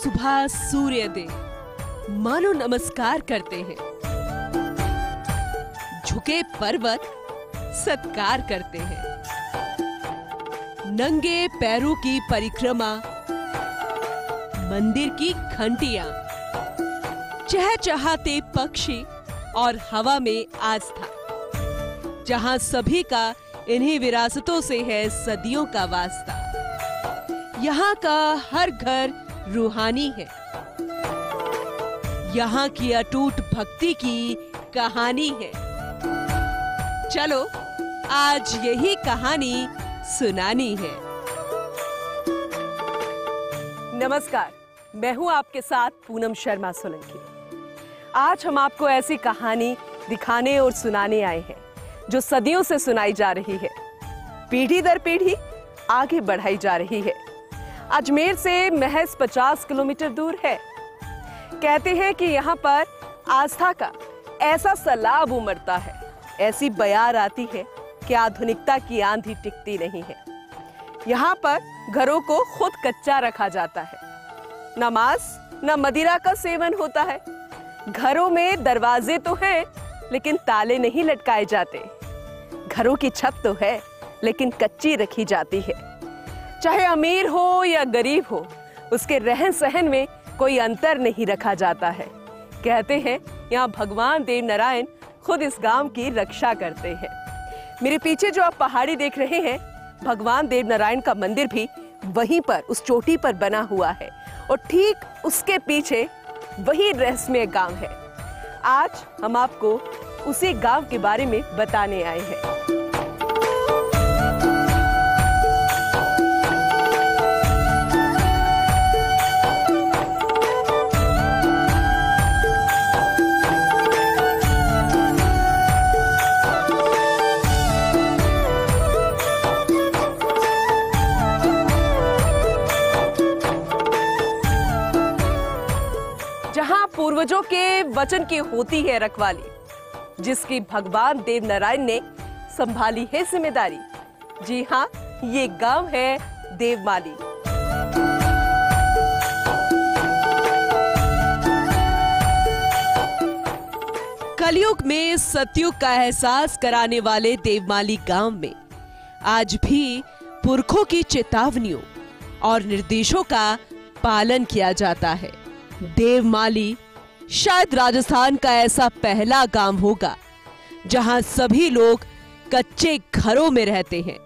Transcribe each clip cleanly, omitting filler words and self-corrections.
सुबह सूर्योदय मानो नमस्कार करते हैं, झुके पर्वत सत्कार करते हैं, नंगे पैरों की परिक्रमा, मंदिर की घंटियां, चहचहाते पक्षी और हवा में आस्था, जहां सभी का इन्हीं विरासतों से है सदियों का वास्ता। यहाँ का हर घर रूहानी है, यहाँ की अटूट भक्ति की कहानी है। चलो आज यही कहानी सुनानी है। नमस्कार, मैं हूं आपके साथ पूनम शर्मा सोलंकी। आज हम आपको ऐसी कहानी दिखाने और सुनाने आए हैं जो सदियों से सुनाई जा रही है, पीढ़ी दर पीढ़ी आगे बढ़ाई जा रही है। अजमेर से महज 50 किलोमीटर दूर है। कहते हैं कि यहाँ पर आस्था का ऐसा सैलाब उमड़ता है, ऐसी बयार आती है कि आधुनिकता की आंधी टिकती नहीं है। यहाँ पर घरों को खुद कच्चा रखा जाता है, न मांस न मदिरा का सेवन होता है। घरों में दरवाजे तो हैं लेकिन ताले नहीं लटकाए जाते। घरों की छत तो है लेकिन कच्ची रखी जाती है। चाहे अमीर हो या गरीब हो, उसके रहन सहन में कोई अंतर नहीं रखा जाता है। कहते हैं यहाँ भगवान देव नारायण खुद इस गांव की रक्षा करते हैं। मेरे पीछे जो आप पहाड़ी देख रहे हैं, भगवान देव नारायण का मंदिर भी वहीं पर उस चोटी पर बना हुआ है और ठीक उसके पीछे वही रहस्यमय गांव है। आज हम आपको उसी गांव के बारे में बताने आए हैं। पूर्वजों के वचन की होती है रखवाली, जिसकी भगवान देव नारायण ने संभाली है जिम्मेदारी। जी हाँ, ये गांव है देवमाली। कलयुग में सतयुग का एहसास कराने वाले देवमाली गांव में आज भी पुरखों की चेतावनियों और निर्देशों का पालन किया जाता है। देवमाली शायद राजस्थान का ऐसा पहला गांव होगा जहां सभी लोग कच्चे घरों में रहते हैं,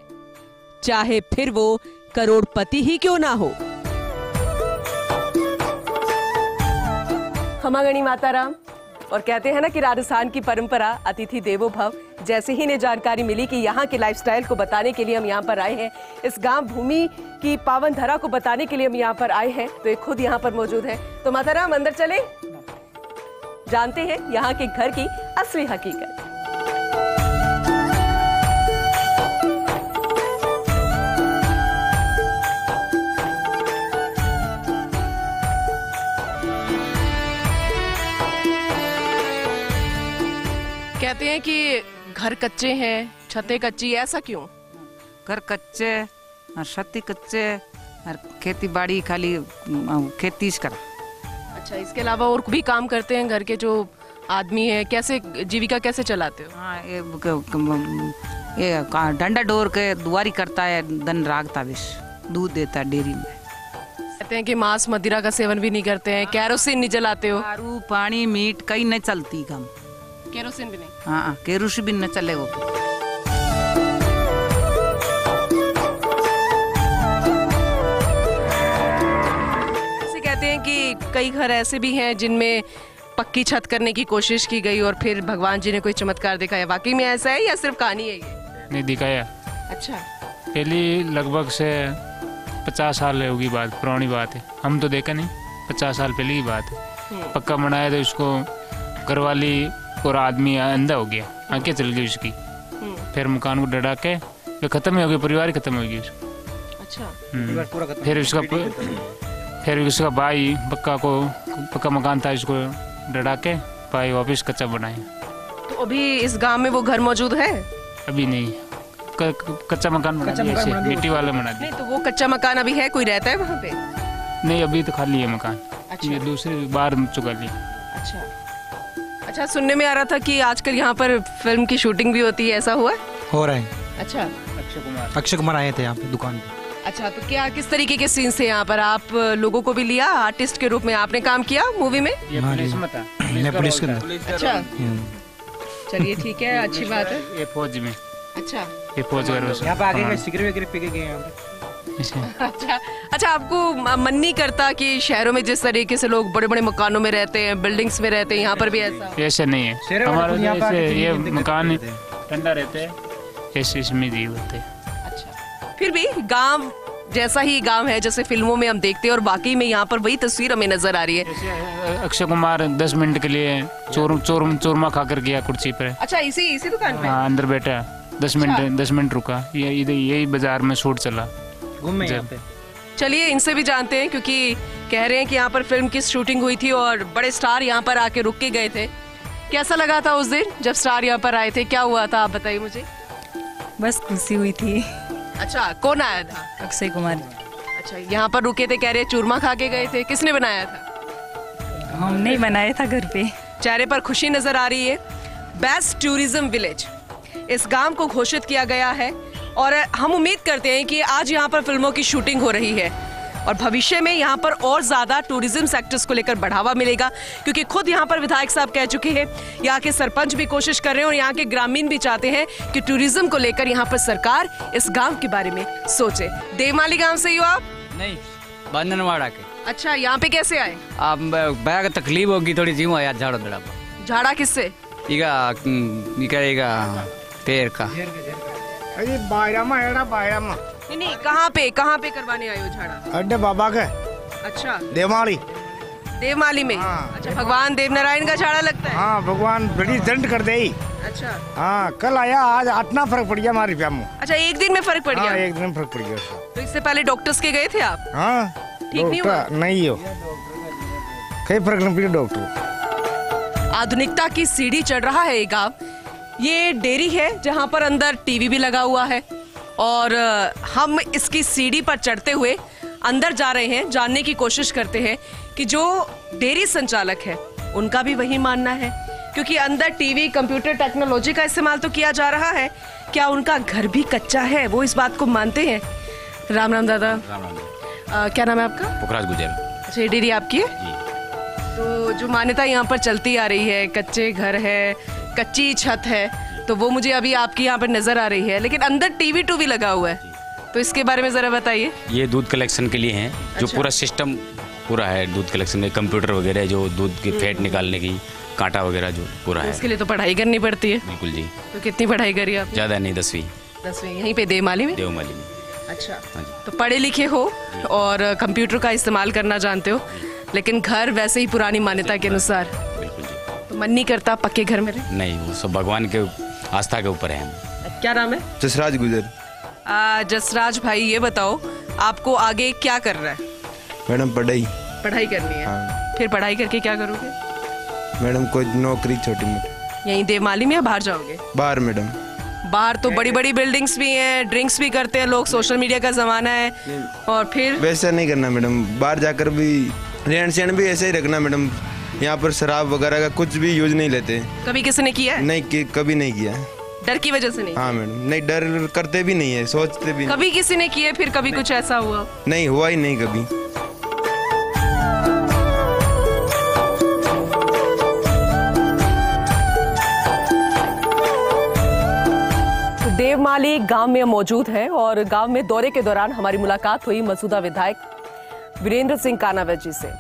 चाहे फिर वो करोड़पति ही क्यों ना हो। खमागणी माताराम। और कहते हैं ना कि राजस्थान की परंपरा अतिथि देवो भव। जैसे ही इन्हें जानकारी मिली कि यहाँ के लाइफस्टाइल को बताने के लिए हम यहाँ पर आए हैं, इस गांव भूमि की पावन धरा को बताने के लिए हम यहाँ पर आए हैं, तो ये खुद यहाँ पर मौजूद है। तो माताराम अंदर चले, जानते हैं यहाँ के घर की असली हकीकत। कहते हैं कि घर कच्चे हैं, छतें कच्ची, ऐसा क्यों? घर कच्चे और छत कच्चे और खेती बाड़ी खाली खेती करा। अच्छा, इसके अलावा और भी काम करते हैं घर के जो आदमी हैं? कैसे जीविका कैसे चलाते हो? हाँ, ये डंडा डोर के दुआरी करता है, धन रागता विष दूध देता है डेयरी में। कहते हैं कि मांस मदिरा का सेवन भी नहीं करते हैं, केरोसिन नहीं जलाते हो? दारू पानी मीट कहीं नहीं चलती काम। केरोसिन भी नहीं? हाँ, केरोसिन भी न चले वो। ऐसे कहते हैं कि कई घर ऐसे भी हैं जिनमें पक्की छत करने की कोशिश की गई और फिर भगवान जी ने कोई चमत्कार दिखाया। वाकई में ऐसा है या सिर्फ कहानी है ये? नहीं दिखाया। अच्छा, पहली लगभग से 50 साल होगी बात, पुरानी बात है। हम तो देखा नहीं, 50 साल पहले की बात है। पक्का बनाया तो उसको घरवाली और आदमी अंधा हो गया, आंखें चल गई उसकी। फिर मकान को डरा के वो खत्म ही हो गया, परिवार खत्म हो गया उसका। अच्छा। फिर उसका भाई पक्का मकान था, इसको डरा के भाई वापस कच्चा बनाया। तो अभी इस गांव में वो घर मौजूद है? अभी नहीं, कच्चा मकान बना दिया, मिट्टी वाला बना दिया। नहीं, तो वो कच्चा मकान अभी है, कोई रहता है वहाँ पे? नहीं, अभी तो खाली है मकान। अच्छा। ये दूसरी बार चुका ली। अच्छा अच्छा, सुनने में आ रहा था कि आजकल यहाँ पर फिल्म की शूटिंग भी होती है, ऐसा हुआ है? हो रहा है। अच्छा अक्षय कुमार आए थे यहाँ पे दुकान पे। अच्छा, तो क्या किस तरीके के सीन्स थे यहाँ पर? आप लोगों को भी लिया आर्टिस्ट के रूप में, आपने काम किया मूवी में? ये हाँ पुलिस जी। में था। मैं पुलिस के अंदर। अच्छा, चलिए ठीक है, अच्छी बात है। ये फौज में, अच्छा ये फौज घर यहाँ पे आगे सिगरेट वगैरह पी के गए यहाँ पे। अच्छा अच्छा, आपको मन नहीं करता कि शहरों में जिस तरीके से लोग बड़े बड़े मकानों में रहते हैं, बिल्डिंग्स में रहते हैं, यहाँ पर भी ऐसा? ऐसा नहीं है शेरों वाले हमारा, तो यहाँ पे जैसे आके ये जिंदगी मकान रहते हैं। ठंडा रहते हैं, ऐसे इसमें जीव होते हैं। अच्छा, फिर भी गांव जैसा ही गांव है जैसे फिल्मों में हम देखते हैं, और बाकी में यहाँ पर वही तस्वीर हमें नजर आ रही है। जैसे अक्षय कुमार 10 मिनट के लिए चूरमा खाकर गया कुर्सी पर। अच्छा, इसी दुकान पे? हाँ, अंदर बैठा 10 मिनट रुका। ये इधर यही बाजार में शूट चला। घूमे यहाँ पे। चलिए इनसे भी जानते हैं, क्योंकि कह रहे हैं कि यहाँ पर फिल्म की शूटिंग हुई थी और बड़े स्टार यहाँ पर आके रुक के गए थे। कैसा लगा था उस दिन जब स्टार यहाँ पर आए थे? क्या हुआ था, आप बताइए मुझे। बस खुशी हुई थी। अच्छा, कौन आया था? अक्षय कुमार। अच्छा, यहाँ पर रुके थे, कह रहे चूरमा खा के गए थे। किसने बनाया था? हमने ही बनाया था घर पे। चेहरे पर खुशी नजर आ रही है। बेस्ट टूरिज्म विलेज इस गांव को घोषित किया गया है, और हम उम्मीद करते हैं कि आज यहाँ पर फिल्मों की शूटिंग हो रही है और भविष्य में यहाँ पर और ज़्यादा टूरिज्म सेक्टर्स को लेकर बढ़ावा मिलेगा, क्योंकि खुद यहाँ पर विधायक साहब कह चुके हैं, यहाँ के सरपंच भी कोशिश कर रहे हैं और यहाँ के ग्रामीण भी चाहते हैं कि टूरिज्म को लेकर यहाँ पर सरकार इस गांव के बारे में सोचे। देवमाली गांव से ही हो आप? नहीं, बंधनवाड़ा के। अच्छा, यहाँ पे कैसे आए? आप बैग तकलीफ होगी थोड़ी, जीव आया झाड़ो दड़ा झाड़ा किससे? इका पैर का। अरे बायरामा एड़ा बायरामा नहीं, कहाँ पे करवाने आए हो झाड़ा? अड्डे बाबा के अच्छा, देवमाली। देवमाली में? हाँ। अच्छा, भगवान देवनारायण का झाड़ा लगता है? हाँ, भगवान बड़ी दंड कर दे। अच्छा हाँ, कल आया, आज इतना फर्क पड़ गया हमारे रुपया में। अच्छा, एक दिन में फर्क पड़ गया? हाँ, एक दिन फर्क पड़ गया उसका। तो इससे पहले डॉक्टर्स के गए थे आप? हाँ, ठीक नहीं हुआ? नहीं हो, कहीं फर्क नहीं पड़ा डॉक्टर। आधुनिकता की सीढ़ी चढ़ रहा है ये गांव। ये डेयरी है जहां पर अंदर टीवी भी लगा हुआ है, और हम इसकी सीढ़ी पर चढ़ते हुए अंदर जा रहे हैं, जानने की कोशिश करते हैं कि जो डेयरी संचालक है उनका भी वही मानना है, क्योंकि अंदर टीवी, कंप्यूटर टेक्नोलॉजी का इस्तेमाल तो किया जा रहा है। क्या उनका घर भी कच्चा है, वो इस बात को मानते हैं? राम राम दादा। क्या नाम है आपका? पुखराज गुजर। अच्छा, ये डेयरी आपकी है? तो जो मान्यता यहाँ पर चलती आ रही है, कच्चे घर है, कच्ची छत है, तो वो मुझे अभी आपकी यहाँ पर नजर आ रही है, लेकिन अंदर टीवी टू भी लगा हुआ है, तो इसके बारे में जरा बताइए। ये दूध कलेक्शन के लिए है, जो अच्छा। पूरा सिस्टम पूरा है दूध कलेक्शन में, कंप्यूटर वगैरह जो दूध की फैट निकालने की, कांटा वगैरह जो पूरा है। इसके लिए तो पढ़ाई करनी पड़ती है। बिल्कुल जी। तो कितनी पढ़ाई करी आपने? ज़्यादा नहीं, 10वीं 10वीं यहीं पे देवमाली में? देवमाली में। अच्छा, हाँ जी। तो पढ़े लिखे हो और कंप्यूटर का इस्तेमाल करना जानते हो, लेकिन घर वैसे ही पुरानी मान्यता के अनुसार। बिल्कुल जी। तो मन नहीं करता पक्के घर में रहे? नहीं, वो सब भगवान के आस्था के ऊपर है हम। क्या नाम है? जसराज गुजर। जसराज भाई, ये बताओ आपको आगे क्या करना है? मैडम पढ़ाई। पढ़ाई करनी है? हाँ। फिर पढ़ाई करके क्या करोगे? मैडम कोई नौकरी छोटी मोटी। यहीं देवमाली में या बाहर जाओगे? बाहर मैडम। बाहर तो बड़ी बड़ी बिल्डिंग्स भी हैं, ड्रिंक्स भी करते हैं लोग, सोशल मीडिया का जमाना है, और फिर वैसा नहीं करना मैडम, बाहर जाकर भी रहन सहन भी ऐसे ही रखना मैडम। यहाँ पर शराब वगैरह का कुछ भी यूज नहीं लेते। कभी किसी ने किया है? नहीं, कभी नहीं किया। डर की वजह से नहीं? हाँ मैडम, नहीं, डर करते भी नहीं है, सोचते भी नहीं। कभी किसी ने किए, फिर कभी कुछ ऐसा हुआ? नहीं, हुआ ही नहीं कभी। देवमाली गांव में मौजूद है, और गांव में दौरे के दौरान हमारी मुलाकात हुई मौजूदा विधायक वीरेंद्र सिंह कानावत जी से।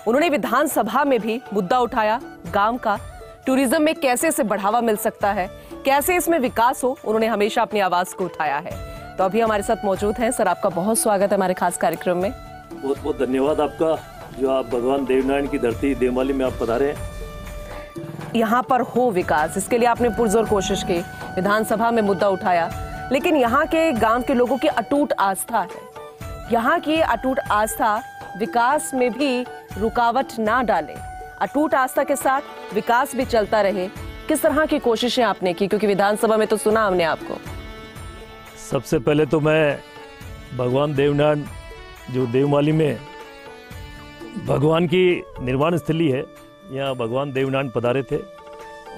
उन्होंने विधानसभा में भी मुद्दा उठाया गांव का, टूरिज्म में कैसे इसे बढ़ावा मिल सकता है, कैसे इसमें विकास हो, उन्होंने हमेशा अपनी आवाज को उठाया है। तो अभी हमारे साथ मौजूद हैं। सर, आपका बहुत स्वागत है हमारे खास कार्यक्रम में। बहुत बहुत धन्यवाद आपका, जो आप भगवान देवनारायण की धरती देवमाली में आप पधारे हैं। यहाँ पर हो विकास, इसके लिए आपने पुरजोर कोशिश की, विधानसभा में मुद्दा उठाया, लेकिन यहाँ के गांव के लोगों की अटूट आस्था है। यहाँ की अटूट आस्था विकास में भी रुकावट ना डाले, अटूट आस्था के साथ विकास भी चलता रहे। किस तरह की कोशिशें आपने की, क्योंकि विधानसभा में तो सुना हमने आपको? सबसे पहले तो मैं भगवान देवनारायण जो देवमाली में भगवान की निर्वाण स्थली है। यहाँ भगवान देवनारायण पधारे थे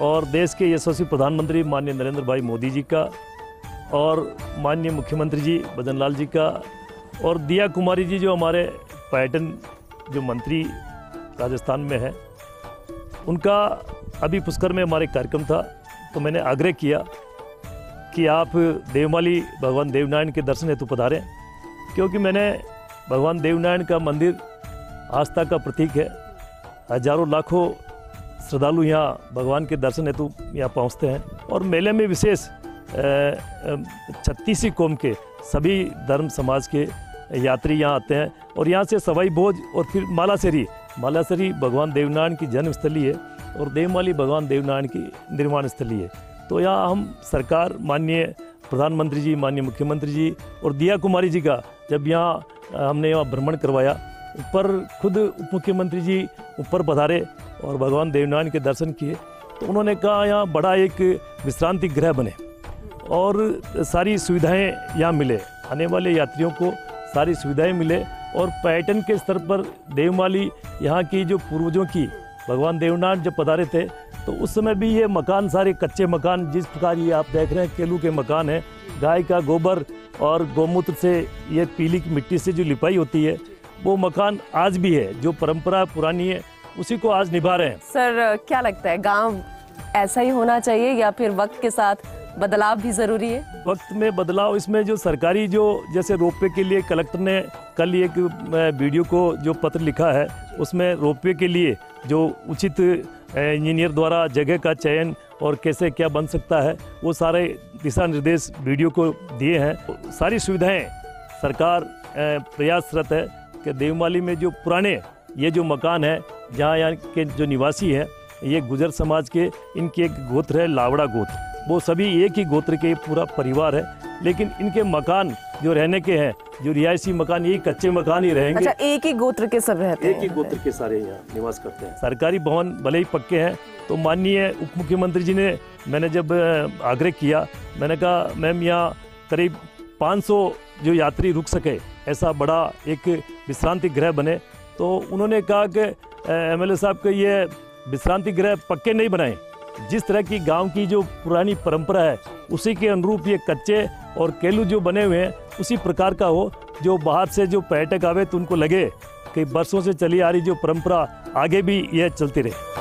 और देश के यशस्वी प्रधानमंत्री माननीय नरेंद्र भाई मोदी जी का और माननीय मुख्यमंत्री जी भजन लाल जी का और दिया कुमारी जी जो हमारे पर्यटन जो मंत्री राजस्थान में है, उनका अभी पुष्कर में हमारे कार्यक्रम था। तो मैंने आग्रह किया कि आप देवमाली भगवान देवनारायण के दर्शन हेतु पधारें, क्योंकि मैंने भगवान देवनारायण का मंदिर आस्था का प्रतीक है। हजारों लाखों श्रद्धालु यहाँ भगवान के दर्शन हेतु यहाँ पहुँचते हैं और मेले में विशेष 36 कौम के सभी धर्म समाज के यात्री यहाँ आते हैं और यहाँ से सवाई भोज और फिर मालासरी भगवान देवनारायण की जन्मस्थली है और देवमाली भगवान देवनारायण की निर्माण स्थली है। तो यहाँ हम सरकार, माननीय प्रधानमंत्री जी, माननीय मुख्यमंत्री जी और दिया कुमारी जी का जब यहाँ हमने यहाँ भ्रमण करवाया, ऊपर खुद उप मुख्यमंत्री जी ऊपर पधारे और भगवान देवनारायण के दर्शन किए, तो उन्होंने कहा यहाँ बड़ा एक विश्रांति गृह बने और सारी सुविधाएं यहाँ मिले, आने वाले यात्रियों को सारी सुविधाएं मिले और पर्यटन के स्तर पर देवमाली यहाँ की जो पूर्वजों की भगवान देवनारायण जब पधारे थे तो उस समय भी ये मकान सारे कच्चे मकान, जिस प्रकार ये आप देख रहे हैं केलू के मकान हैं, गाय का गोबर और गौमूत्र से ये पीली मिट्टी से जो लिपाई होती है, वो मकान आज भी है, जो परंपरा पुरानी है उसी को आज निभा रहे हैं। सर, क्या लगता है गांव ऐसा ही होना चाहिए या फिर वक्त के साथ बदलाव भी जरूरी है? वक्त में बदलाव, इसमें जो सरकारी जो जैसे रोपवे के लिए कलेक्टर ने कल एक वीडियो को जो पत्र लिखा है, उसमें रोपवे के लिए जो उचित इंजीनियर द्वारा जगह का चयन और कैसे क्या बन सकता है, वो सारे दिशा निर्देश वीडियो को दिए हैं। सारी सुविधाएं सरकार प्रयासरत है कि देवमाली में जो पुराने ये जो मकान है, जहाँ यहाँ के जो निवासी हैं, ये गुजर समाज के, इनके एक गोत्र है लावड़ा गोत्र, वो सभी एक ही गोत्र के पूरा परिवार है, लेकिन इनके मकान जो रहने के हैं, जो रिहायशी मकान, यही कच्चे मकान ही रहेंगे। अच्छा, एक ही गोत्र के सब रहते हैं? एक ही गोत्र के सारे यहाँ निवास करते हैं। सरकारी भवन भले ही पक्के हैं, तो माननीय उप मुख्यमंत्री जी ने, मैंने जब आग्रह किया, मैंने कहा मैम यहाँ करीब 500 जो यात्री रुक सके ऐसा बड़ा एक विश्रांति गृह बने, तो उन्होंने कहा कि MLA साहब के ये विश्रांति गृह पक्के नहीं बनाए, जिस तरह की गांव की जो पुरानी परंपरा है उसी के अनुरूप ये कच्चे और केलू जो बने हुए हैं उसी प्रकार का हो, जो बाहर से जो पर्यटक आवे तो उनको लगे कि बरसों से चली आ रही जो परंपरा आगे भी यह चलती रहे।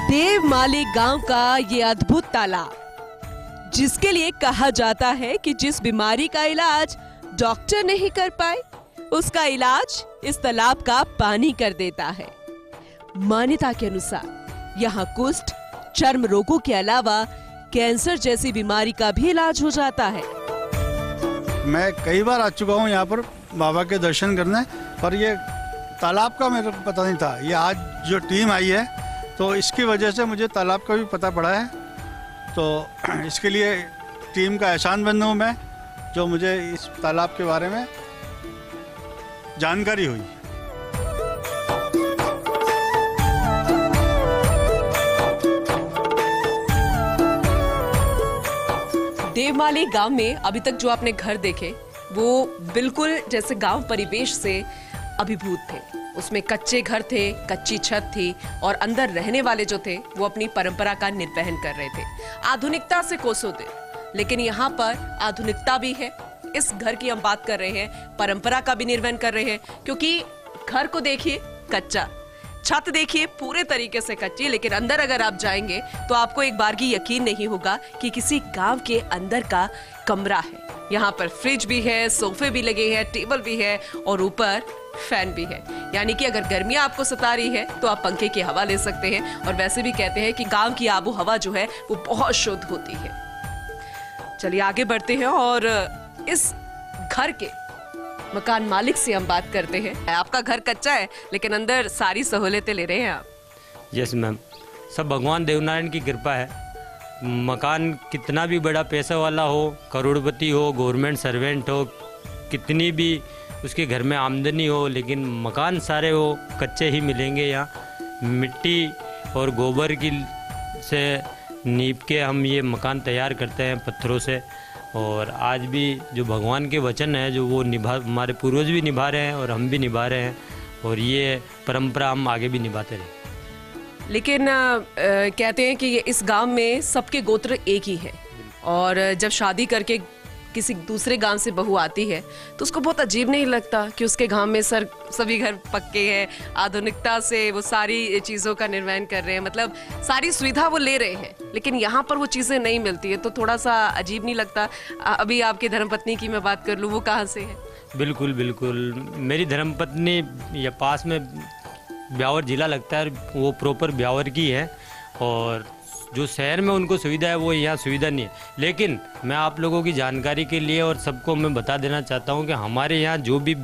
देवमाली गांव का ये अद्भुत तालाब, जिसके लिए कहा जाता है कि जिस बीमारी का इलाज डॉक्टर नहीं कर पाए, उसका इलाज इस तालाब का पानी कर देता है। मान्यता के अनुसार यहाँ कुष्ठ, चर्म रोगों के अलावा कैंसर जैसी बीमारी का भी इलाज हो जाता है। मैं कई बार आ चुका हूँ यहाँ पर बाबा के दर्शन करने, पर ये तालाब का मेरे को पता नहीं था। ये आज जो टीम आई है तो इसकी वजह से मुझे तालाब का भी पता पड़ा है, तो इसके लिए टीम का एहसानमंद हूँ मैं, जो मुझे इस तालाब के बारे में जानकारी हुई। देवमाली गांव में अभी तक जो आपने घर देखे वो बिल्कुल जैसे गांव परिवेश से अभिभूत थे। उसमें कच्चे घर थे, कच्ची छत थी और अंदर रहने वाले जो थे वो अपनी परंपरा का निर्वहन कर रहे थे, आधुनिकता से कोसों थे। लेकिन यहाँ पर आधुनिकता भी है। इस घर की हम बात कर रहे हैं, परंपरा का भी निर्वहन कर रहे हैं, क्योंकि घर को देखिए कच्चा, छत देखिए पूरे तरीके से कच्ची, लेकिन अंदर अगर आप जाएंगे तो आपको एक बारगी यकीन नहीं होगा कि किसी गांव के अंदर का कमरा है। यहाँ पर फ्रिज भी है, सोफे भी लगे हैं, टेबल भी है और ऊपर फैन भी है। यानी कि अगर गर्मियां आपको सता रही है तो आप पंखे की हवा ले सकते हैं। और वैसे भी कहते हैं कि गांव की आबो हवा जो है वो बहुत शुद्ध होती है। चलिए आगे बढ़ते हैं और इस घर के मकान मालिक से हम बात करते हैं। आपका घर कच्चा है लेकिन अंदर सारी सहूलियतें ले रहे हैं आप। यस मैम, सब भगवान देवनारायण की कृपा है। मकान कितना भी बड़ा पैसा वाला हो, करोड़पति हो, गवर्नमेंट सर्वेंट हो, कितनी भी उसके घर में आमदनी हो, लेकिन मकान सारे वो कच्चे ही मिलेंगे। यहाँ मिट्टी और गोबर की से नींव के हम ये मकान तैयार करते हैं पत्थरों से। और आज भी जो भगवान के वचन है जो वो हमारे पूर्वज भी निभा रहे हैं और हम भी निभा रहे हैं, और ये परंपरा हम आगे भी निभाते रहें। लेकिन कहते हैं कि इस गांव में सबके गोत्र एक ही है, और जब शादी करके किसी दूसरे गांव से बहू आती है तो उसको बहुत अजीब नहीं लगता कि उसके गांव में सभी घर पक्के हैं, आधुनिकता से वो सारी चीज़ों का निर्वहन कर रहे हैं, मतलब सारी सुविधा वो ले रहे हैं, लेकिन यहाँ पर वो चीज़ें नहीं मिलती है, तो थोड़ा सा अजीब नहीं लगता? अभी आपकी धर्मपत्नी की मैं बात कर लूँ, वो कहाँ से है? बिल्कुल बिल्कुल, मेरी धर्मपत्नी या पास में ब्यावर जिला लगता है, वो प्रॉपर ब्यावर की है, और जो शहर में उनको सुविधा है वो यहाँ सुविधा नहीं है। लेकिन मैं आप लोगों की जानकारी के लिए और सबको मैं बता देना चाहता हूँ कि हमारे यहाँ जो भी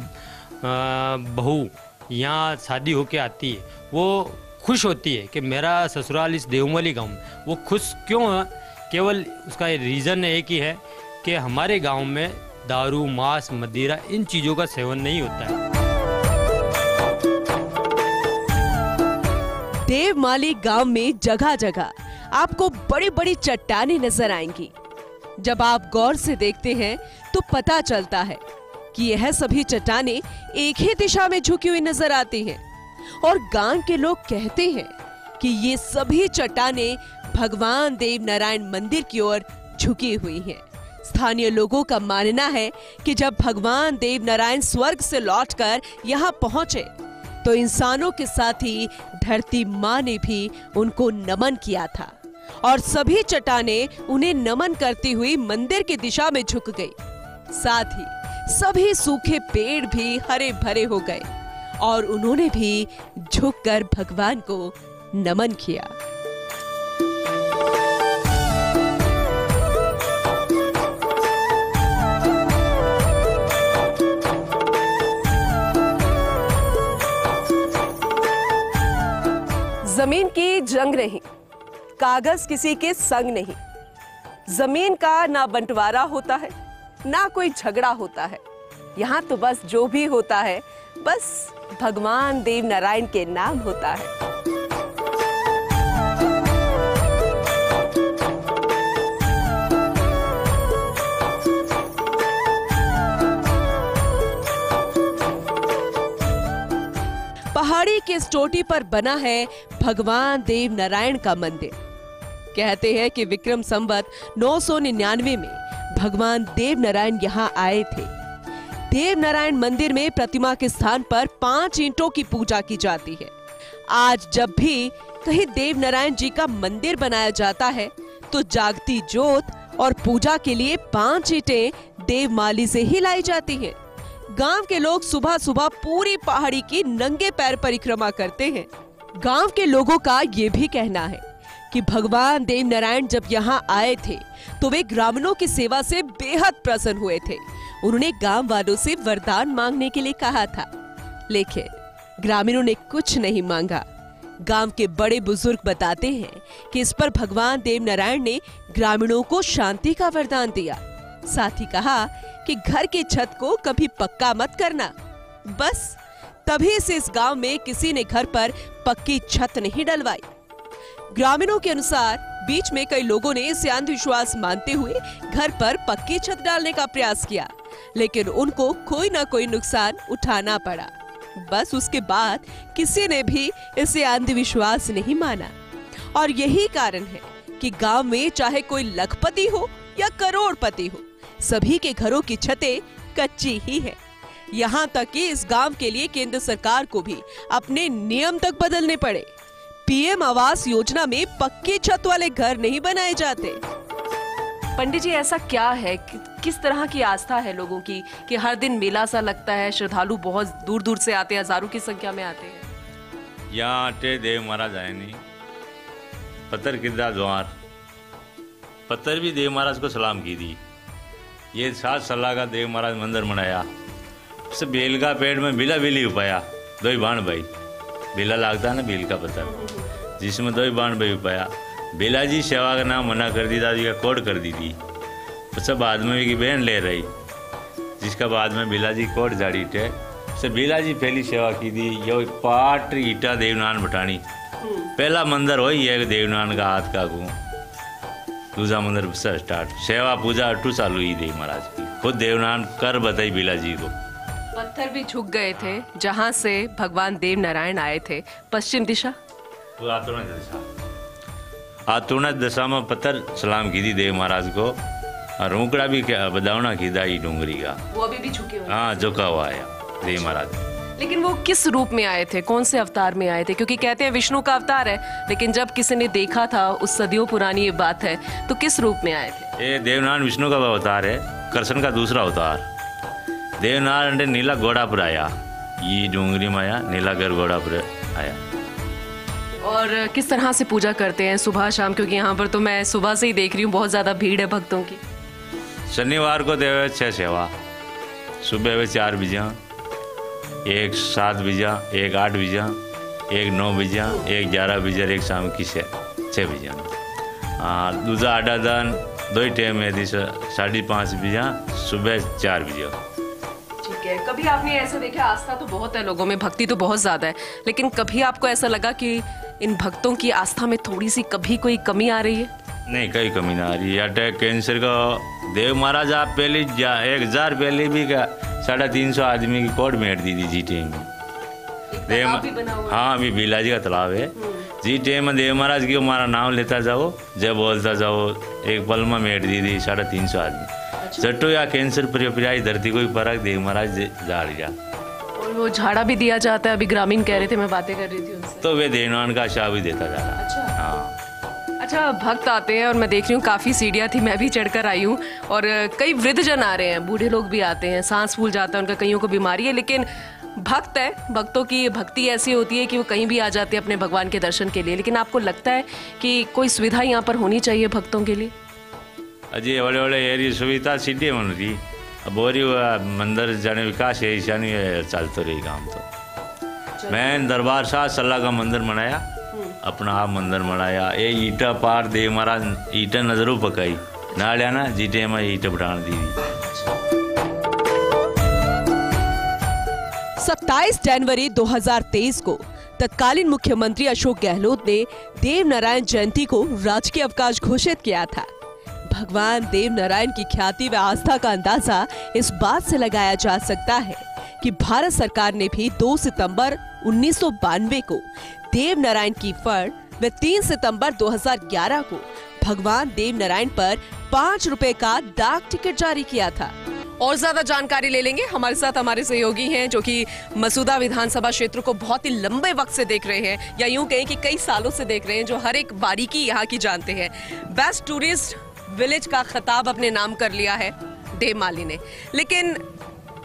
बहू यहाँ शादी होके आती है वो खुश होती है कि मेरा ससुराल इस देवमली गांव में। वो खुश क्यों है? केवल उसका रीज़न एक ही है कि हमारे गांव में दारू, मांस, मदिरा इन चीज़ों का सेवन नहीं होता है। देवमाली गांव में जगह जगह आपको बड़ी बड़ी चट्टानें नजर आएंगी। जब आप गौर से देखते हैं तो पता चलता है कि यह सभी चट्टानें एक ही दिशा में झुकी हुई नजर आती हैं, और गांव के लोग कहते हैं कि ये सभी चट्टानें भगवान देव नारायण मंदिर की ओर झुकी हुई हैं। स्थानीय लोगों का मानना है कि जब भगवान देव नारायण स्वर्ग से लौटकर यहाँ पहुंचे तो इंसानों के साथ ही धरती माँ ने भी उनको नमन किया था, और सभी चट्टानें उन्हें नमन करती हुई मंदिर की दिशा में झुक गई। साथ ही सभी सूखे पेड़ भी हरे भरे हो गए और उन्होंने भी झुककर भगवान को नमन किया। जमीन की जंग नहीं, कागज किसी के संग नहीं। जमीन का ना बंटवारा होता है, ना कोई झगड़ा होता है। यहाँ तो बस जो भी होता है बस भगवान देव नारायण के नाम होता है। पहाड़ी के इस चोटी पर बना है भगवान देव नारायण का मंदिर। कहते हैं कि विक्रम संवत 999 में भगवान देव नारायण यहाँ आए थे। देव नारायण मंदिर में प्रतिमा के स्थान पर 5 ईंटों की पूजा की जाती है। आज जब भी कहीं देव नारायण जी का मंदिर बनाया जाता है तो जागती जोत और पूजा के लिए 5 ईंटें देवमाली से ही लाई जाती हैं। गांव के लोग सुबह सुबह पूरी पहाड़ी की नंगे पैर परिक्रमा करते हैं। गांव के लोगों का ये भी कहना है कि भगवान देव नारायण जब यहाँ आए थे तो वे ग्रामीणों की सेवा से बेहद प्रसन्न हुए थे। उन्होंने गांव वालों से वरदान मांगने के लिए कहा था, लेकिन ग्रामीणों ने कुछ नहीं मांगा। गांव के बड़े बुजुर्ग बताते हैं कि इस पर भगवान देव नारायण ने ग्रामीणों को शांति का वरदान दिया। साथ ही कहा कि घर की छत को कभी पक्का मत करना। बस तभी से इस गांव में किसी ने घर पर पक्की छत नहीं डलवाई। ग्रामीणों के अनुसार बीच में कई लोगों ने इसे अंधविश्वास मानते हुए घर पर पक्की छत डालने का प्रयास किया, लेकिन उनको कोई ना कोई नुकसान उठाना पड़ा। बस उसके बाद किसी ने भी इसे अंधविश्वास नहीं माना, और यही कारण है कि गांव में चाहे कोई लखपति हो या करोड़पति हो, सभी के घरों की छतें कच्ची ही है। यहाँ तक कि इस गांव के लिए केंद्र सरकार को भी अपने नियम तक बदलने पड़े। पीएम आवास योजना में पक्की छत वाले घर नहीं बनाए जाते। पंडित जी, ऐसा क्या है, किस तरह की आस्था है लोगों की कि हर दिन मेला सा लगता है, श्रद्धालु बहुत दूर दूर से आते हैं, हजारों की संख्या में आते हैं? यहाँ आटे देव महाराज आए नहीं, पत्थर किदा द्वार पत्थर भी देव महाराज को सलाम की दी। ये 7 साल का देव महाराज मंदिर बनाया। उससे बेल का पेड़ में बिला बिली उपाया, 2 बाण भाई बेला लागता है ना, बेल का पत्थर, जिसमें 2 बाण भाई उपाया। बेला जी सेवा का नाम मना कर दी, दादी का कोड कर दी थी। उससे बाद में की बहन ले रही, जिसका बाद में बेला जी कोड जाड़ी थे। उससे बेला जी पहली सेवा की थी। यो पाट ईटा देवनान बटानी पहला मंदिर हो ही है देवनान का हाथ का गु। दूसरा मंदिर से स्टार्ट सेवा पूजा अटू चालू हुई देव महाराज की। खुद देवनान कर बताई बिला जी को। पत्थर भी झुक गए थे जहाँ से भगवान देव नारायण आए थे। पश्चिम दिशा आतुणा दशा में पत्थर सलाम की थी देव महाराज को और रोकड़ा भी क्या बदावना की दाई डूंगरी का वो अभी भी झुके हुए। हाँ झुका हुआ आया देव महाराज। लेकिन वो किस रूप में आए थे, कौन से अवतार में आए थे? क्योंकि कहते हैं विष्णु का अवतार है, लेकिन जब किसी ने देखा था, उस सदियों पुरानी ये बात है, तो किस रूप में आए थे? ये देवनारायण विष्णु का अवतार है, कृष्ण का दूसरा अवतार। देवनारायण नीला घोड़ा पर आया, ये डूंगरी में आया, नीलागढ़ घोड़ा पर आया। और किस तरह से पूजा करते हैं सुबह शाम? क्योंकि यहाँ पर तो मैं सुबह से ही देख रही हूँ बहुत ज़्यादा भीड़ है भक्तों की। शनिवार को देव 6 सेवा, सुबह वे 4 बजे, एक 7 बजे, एक 8 बजे, एक 9 बजे, एक 11 बजे, एक शाम की 6 बजे। दूसरा आधा दान 2 टाइम है, 5:30 बजे, सुबह 4 बजे। ठीक है। कभी आपने ऐसा देखा, आस्था तो बहुत है लोगों में, भक्ति तो बहुत ज़्यादा है, लेकिन कभी आपको ऐसा लगा कि इन भक्तों की आस्था में थोड़ी सी कभी कोई कमी आ रही है? नहीं, कोई कमी ना आ रही है। अटैक कैंसर का देव महाराज आप पहले 1000 पहले भी का 350 आदमी की कोड मेट दी थी जी टीम में। हाँ, अभी बीला जी का तालाब है जी टीम में। देव महाराज की हमारा नाम लेता जाओ, जब बोलता जाओ, एक पल में मेट दी थी 350 आदमी। चट्टो या कैंसर प्रियाई धरती कोई फर्क देव महाराज झाड़ गया। और वो झाड़ा भी दिया जाता है, अभी ग्रामीण कह रहे थे, मैं बातें कर रही थी उनसे, तो वे देवनारायण का शाह भी देता जा रहा। अच्छा। हाँ। अच्छा, भक्त आते हैं और मैं देख रही हूँ काफ़ी सीढ़ियाँ थी, मैं भी चढ़कर आई हूँ, और कई वृद्धजन आ रहे हैं, बूढ़े लोग भी आते हैं, सांस फूल जाता है उनका, कईयों को बीमारी है, लेकिन भक्त है, भक्तों की भक्ति ऐसी होती है कि वो कहीं भी आ जाते हैं अपने भगवान के दर्शन के लिए। लेकिन आपको लगता है कि कोई सुविधा यहाँ पर होनी चाहिए भक्तों के लिए? अजय बड़े बड़े एरिया सुविधा सीढ़ी बन रही, अब और मंदिर जाने विकास है, ऐसा नहीं चलते रही काम। तो मैं दरबार शाह सल्ला का मंदिर बनाया, अपना आप मंदिर बनाया। ये ईटा पार देव महाराज ईटा नजरों पकाई ना लिया ना जीटे में ईटा बढ़ान दी। 27 जनवरी 2023 को तत्कालीन मुख्यमंत्री अशोक गहलोत ने देव नारायण जयंती को राजकीय अवकाश घोषित किया था। भगवान देव नारायण की ख्याति व आस्था का अंदाजा इस बात से लगाया जा सकता है कि भारत सरकार ने भी 2 सितंबर 1992 को देव नारायण की फड़ व 3 सितंबर 2011 को भगवान देव नारायण पर 5 रुपए का डाक टिकट जारी किया था। और ज्यादा जानकारी ले लेंगे, हमारे साथ हमारे सहयोगी हैं जो कि मसूदा विधानसभा क्षेत्र को बहुत ही लंबे वक्त से देख रहे हैं, या यूं कहें कि कई सालों से देख रहे हैं, जो हर एक बारीकी यहाँ की जानते हैं। बेस्ट टूरिस्ट विलेज का खिताब अपने नाम कर लिया है देवमाली ने, लेकिन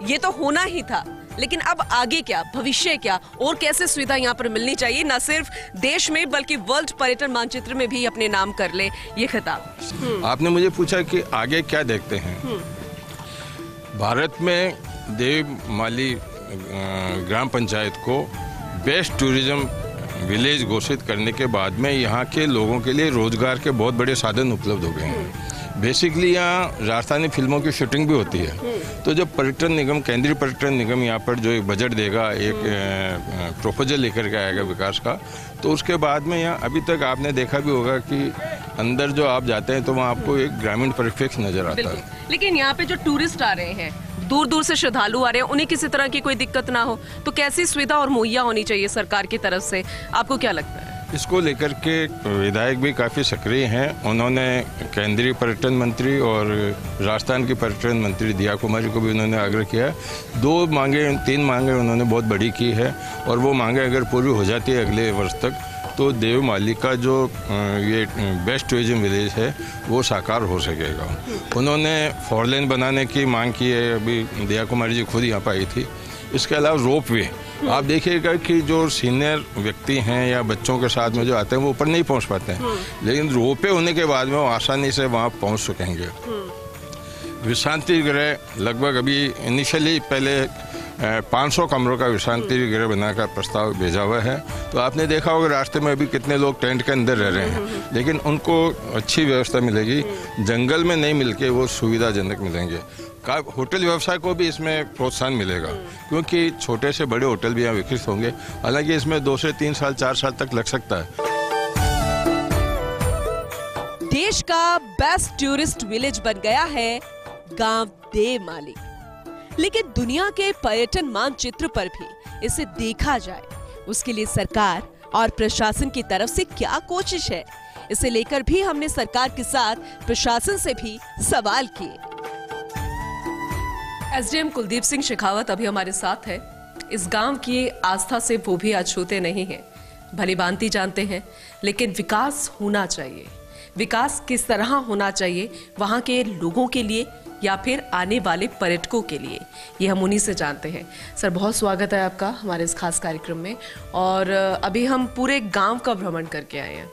ये तो होना ही था, लेकिन अब आगे क्या, भविष्य क्या, और कैसे सुविधा यहाँ पर मिलनी चाहिए, न सिर्फ देश में बल्कि वर्ल्ड पर्यटन मानचित्र में भी अपने नाम कर ले ये खिताब। आपने मुझे पूछा कि आगे क्या देखते हैं। भारत में देवमाली ग्राम पंचायत को बेस्ट टूरिज्म विलेज घोषित करने के बाद में यहाँ के लोगों के लिए रोजगार के बहुत बड़े साधन उपलब्ध हो गए हैं। बेसिकली यहाँ राजस्थानी फिल्मों की शूटिंग भी होती है, तो जब पर्यटन निगम, केंद्रीय पर्यटन निगम यहाँ पर जो एक बजट देगा, एक प्रोपोजल लेकर के आएगा विकास का, तो उसके बाद में यहाँ अभी तक आपने देखा भी होगा कि अंदर जो आप जाते हैं तो वहाँ आपको एक ग्रामीण परिप्रेक्ष्य नजर आता है। लेकिन यहाँ पे जो टूरिस्ट आ रहे हैं, दूर दूर से श्रद्धालु आ रहे हैं, उन्हें किसी तरह की कोई दिक्कत ना हो, तो कैसी सुविधा और मुहैया होनी चाहिए सरकार की तरफ से, आपको क्या लगता है? इसको लेकर के विधायक भी काफ़ी सक्रिय हैं। उन्होंने केंद्रीय पर्यटन मंत्री और राजस्थान की पर्यटन मंत्री दिया कुमारी को भी उन्होंने आग्रह किया है। 3 मांगे उन्होंने बहुत बड़ी की है, और वो मांगे अगर पूरी हो जाती है अगले वर्ष तक, तो देवमाली का जो ये बेस्ट टूरिज्म विलेज है वो साकार हो सकेगा। उन्होंने 4 लेन बनाने की मांग की है, अभी दिया कुमारी जी खुद यहाँ पर आई थी। इसके अलावा रोप वे, आप देखिएगा कि जो सीनियर व्यक्ति हैं या बच्चों के साथ में जो आते हैं वो ऊपर नहीं पहुंच पाते हैं, लेकिन रोपे होने के बाद में वो आसानी से वहाँ पहुँच सकेंगे। विश्रांति गृह लगभग अभी इनिशियली पहले 500 कमरों का विश्रांति गृह बनाने का प्रस्ताव भेजा हुआ है। तो आपने देखा होगा रास्ते में अभी कितने लोग टेंट के अंदर रह रहे हैं, लेकिन उनको अच्छी व्यवस्था मिलेगी, जंगल में नहीं मिलके वो सुविधाजनक मिलेंगे। होटल व्यवसाय को भी इसमें प्रोत्साहन मिलेगा, क्योंकि छोटे से बड़े होटल भी यहाँ विकसित होंगे। हालांकि इसमें 2 से 3 साल 4 साल तक लग सकता है। देश का बेस्ट टूरिस्ट विलेज बन गया है गांव देवमाली। लेकिन दुनिया के पर्यटन मानचित्र पर भी इसे देखा जाए, उसके लिए सरकार और प्रशासन की तरफ से क्या कोशिश है, इसे लेकर भी हमने सरकार के साथ प्रशासन से भी सवाल किए। एसडीएम कुलदीप सिंह शेखावत अभी हमारे साथ है। इस गांव की आस्था से वो भी अछूते नहीं हैं। भली भांति जानते हैं, लेकिन विकास होना चाहिए। विकास किस तरह होना चाहिए वहां के लोगों के लिए या फिर आने वाले पर्यटकों के लिए, ये हम उन्हीं से जानते हैं। सर, बहुत स्वागत है आपका हमारे इस खास कार्यक्रम में। और अभी हम पूरे गांव का भ्रमण करके आए हैं।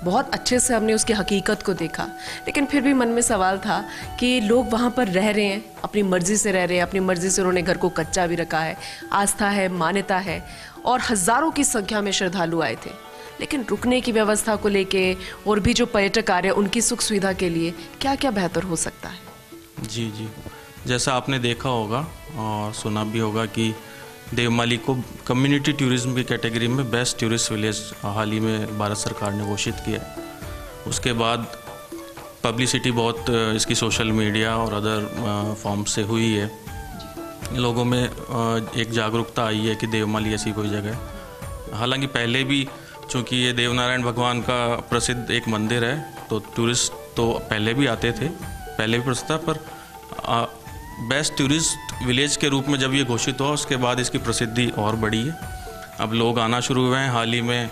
बहुत अच्छे से हमने उसकी हकीकत को देखा, लेकिन फिर भी मन में सवाल था कि लोग वहाँ पर रह रहे हैं, अपनी मर्जी से रह रहे हैं, अपनी मर्जी से उन्होंने घर को कच्चा भी रखा है, आस्था है, मान्यता है, और हजारों की संख्या में श्रद्धालु आए थे। लेकिन रुकने की व्यवस्था को लेके और भी जो पर्यटक आ रहे हैं उनकी सुख सुविधा के लिए क्या क्या बेहतर हो सकता है? जी, जैसा आपने देखा होगा और सुना भी होगा कि देवमाली को कम्युनिटी टूरिज्म की कैटेगरी में बेस्ट टूरिस्ट विलेज हाल ही में भारत सरकार ने घोषित किया है। उसके बाद पब्लिसिटी बहुत इसकी सोशल मीडिया और अदर फॉर्म से हुई है। लोगों में एक जागरूकता आई है कि देवमाली ऐसी कोई जगह है। हालांकि पहले भी, चूँकि ये देवनारायण भगवान का प्रसिद्ध एक मंदिर है, तो टूरिस्ट तो पहले भी आते थे, पहले भी प्रसिद्ध था, पर बेस्ट टूरिस्ट विलेज के रूप में जब ये घोषित हुआ उसके बाद इसकी प्रसिद्धि और बढ़ी है। अब लोग आना शुरू हुए हैं। हाल ही में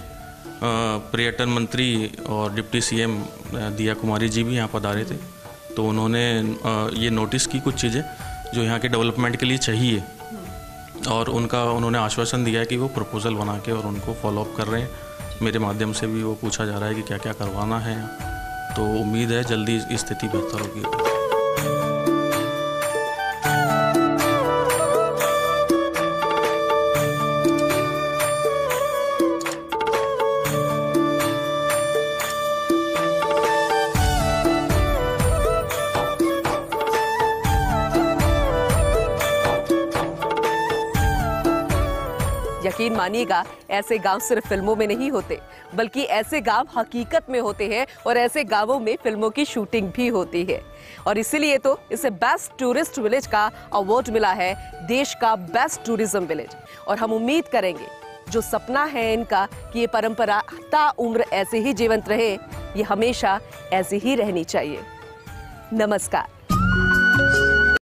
पर्यटन मंत्री और डिप्टी सीएम दिया कुमारी जी भी यहाँ पधारे थे, तो उन्होंने ये नोटिस की कुछ चीज़ें जो यहाँ के डेवलपमेंट के लिए चाहिए, और उन्होंने आश्वासन दिया है कि वो प्रपोजल बना के और उनको फॉलोअप कर रहे हैं। मेरे माध्यम से भी वो पूछा जा रहा है कि क्या क्या करवाना है, तो उम्मीद है जल्दी स्थिति बेहतर होगी। यकीन मानिएगा, ऐसे गांव सिर्फ फिल्मों में नहीं होते, बल्कि ऐसे गांव हकीकत में होते हैं, और ऐसे गांवों में फिल्मों की शूटिंग भी होती है। और इसीलिए तो इसे बेस्ट टूरिस्ट विलेज का अवार्ड मिला है, देश का बेस्ट टूरिज्म विलेज। और हम उम्मीद करेंगे जो सपना है इनका कि ये परंपरा ता उम्र ऐसे ही जीवंत रहे, ये हमेशा ऐसे ही रहनी चाहिए। नमस्कार।